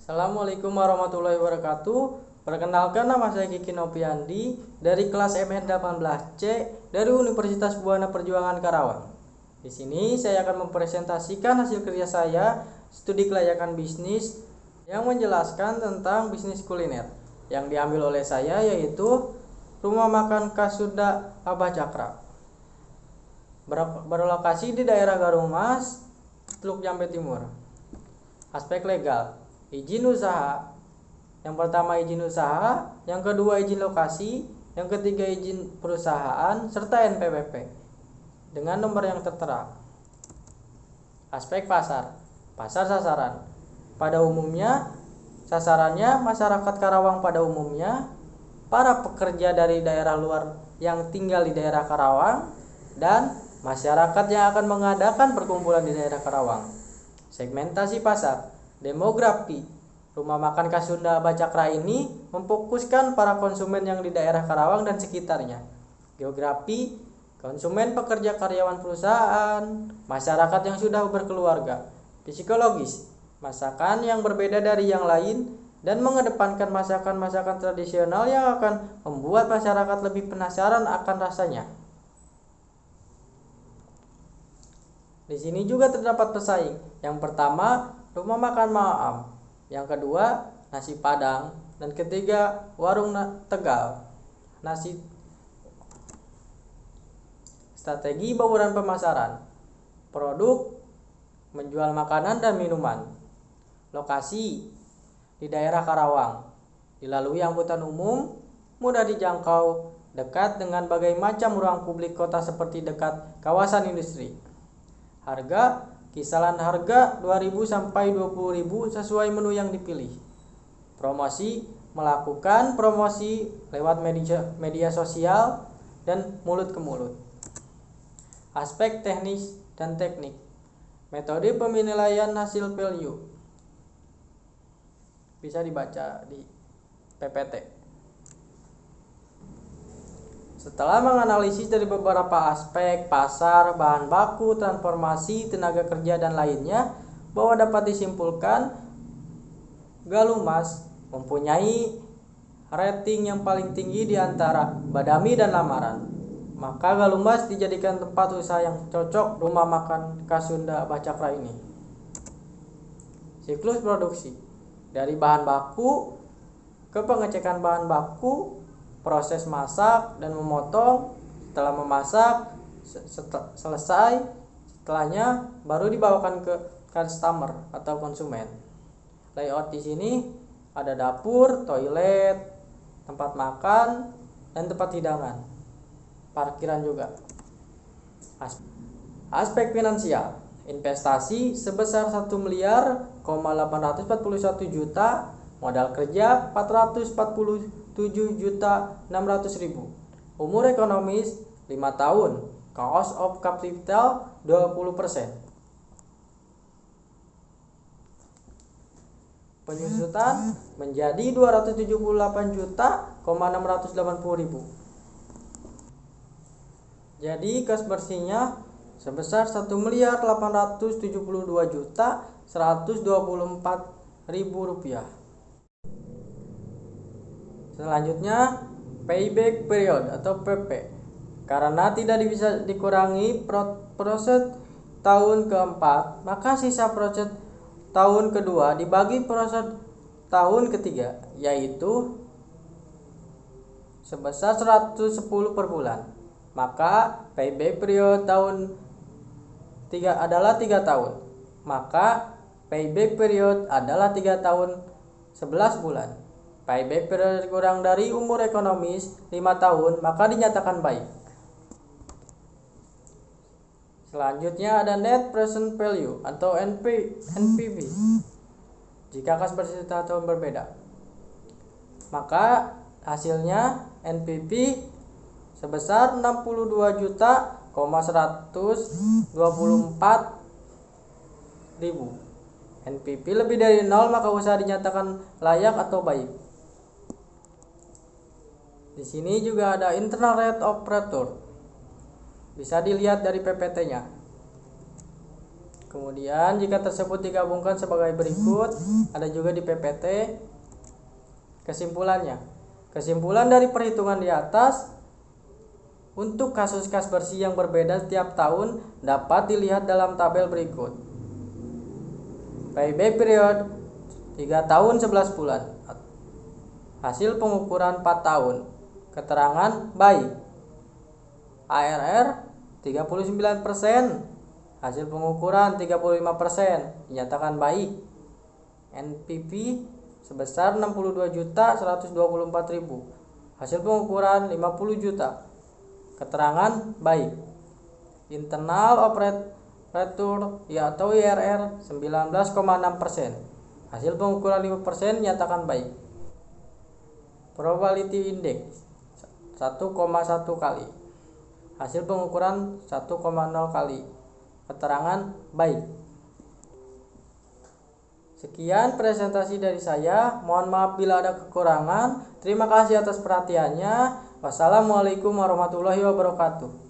Assalamualaikum warahmatullahi wabarakatuh. Perkenalkan, nama saya Kiki Nopiandi dari kelas MN18C dari Universitas Buana Perjuangan Karawang. Di sini saya akan mempresentasikan hasil kerja saya studi kelayakan bisnis yang menjelaskan tentang bisnis kuliner yang diambil oleh saya, yaitu Rumah Makan Kasunda Abah Cakra, berlokasi di daerah Garumas, Teluk Jambe Timur. Aspek legal: izin usaha. Yang pertama izin usaha, yang kedua izin lokasi, yang ketiga izin perusahaan, serta NPWP dengan nomor yang tertera. Aspek pasar. Pasar sasaran. Pada umumnya, sasarannya masyarakat Karawang pada umumnya, para pekerja dari daerah luar yang tinggal di daerah Karawang, dan masyarakat yang akan mengadakan perkumpulan di daerah Karawang. Segmentasi pasar. Demografi. Rumah Makan Kasunda Abah Cakra ini memfokuskan para konsumen yang di daerah Karawang dan sekitarnya. Geografi. Konsumen pekerja karyawan perusahaan, masyarakat yang sudah berkeluarga. Psikologis. Masakan yang berbeda dari yang lain dan mengedepankan masakan-masakan tradisional yang akan membuat masyarakat lebih penasaran akan rasanya. Di sini juga terdapat pesaing. Yang pertama, Rumah Makan Maam. Yang kedua, Nasi Padang. Dan ketiga, Warung Tegal. Strategi bauran pemasaran. Produk: menjual makanan dan minuman. Lokasi: di daerah Karawang. Dilalui angkutan umum, mudah dijangkau, dekat dengan berbagai macam ruang publik kota seperti dekat kawasan industri. Harga: kisaran harga 2.000 sampai 20.000 sesuai menu yang dipilih. Promosi: melakukan promosi lewat media sosial dan mulut ke mulut. Aspek teknis dan teknik. Metode penilaian hasil value bisa dibaca di PPT. Setelah menganalisis dari beberapa aspek pasar, bahan baku, transformasi, tenaga kerja, dan lainnya, bahwa dapat disimpulkan Galumas mempunyai rating yang paling tinggi di antara Badami dan Lamaran. Maka Galumas dijadikan tempat usaha yang cocok Rumah Makan Kasunda Abah Cakra ini. Siklus produksi: dari bahan baku ke pengecekan bahan baku, proses masak dan memotong. Setelah memasak selesai, setelahnya baru dibawakan ke customer atau konsumen. Layout di sini ada dapur, toilet, tempat makan, dan tempat hidangan. Parkiran juga. Aspek finansial. Investasi sebesar 1.841.000.000, modal kerja 447.600.000. Umur ekonomis 5 tahun. Cost of capital 20%. Penyusutan menjadi 278.680.000. Jadi kas bersihnya sebesar 1.872.124.000 rupiah. Selanjutnya, payback period atau PP. Karena tidak bisa dikurangi proses tahun keempat, maka sisa proses tahun kedua dibagi proses tahun ketiga, yaitu sebesar 110 per bulan. Maka payback period tahun 3 adalah 3 tahun. Maka payback period adalah 3 tahun 11 bulan. Payback period kurang dari umur ekonomis 5 tahun, maka dinyatakan baik. Selanjutnya ada net present value atau NPV. Jika kas bersih tahun berbeda, maka hasilnya NPV sebesar 62.124.000. NPV lebih dari 0, maka usaha dinyatakan layak atau baik. Di sini juga ada internal rate of return. Bisa dilihat dari PPT-nya. Kemudian jika tersebut digabungkan sebagai berikut, ada juga di PPT. Kesimpulan dari perhitungan di atas untuk kasus kas bersih yang berbeda setiap tahun dapat dilihat dalam tabel berikut. Payback period 3 tahun 11 bulan. Hasil pengukuran 4 tahun. Keterangan baik. ARR 39%. Hasil pengukuran 35%, dinyatakan baik. NPV sebesar 62.124.000. Hasil pengukuran 50 juta. Keterangan baik. Internal operator atau IRR 19,6%. Hasil pengukuran 5%, dinyatakan baik. Probability index 1,1 kali. Hasil pengukuran 1,0 kali. Keterangan baik. Sekian presentasi dari saya. Mohon maaf bila ada kekurangan. Terima kasih atas perhatiannya. Wassalamualaikum warahmatullahi wabarakatuh.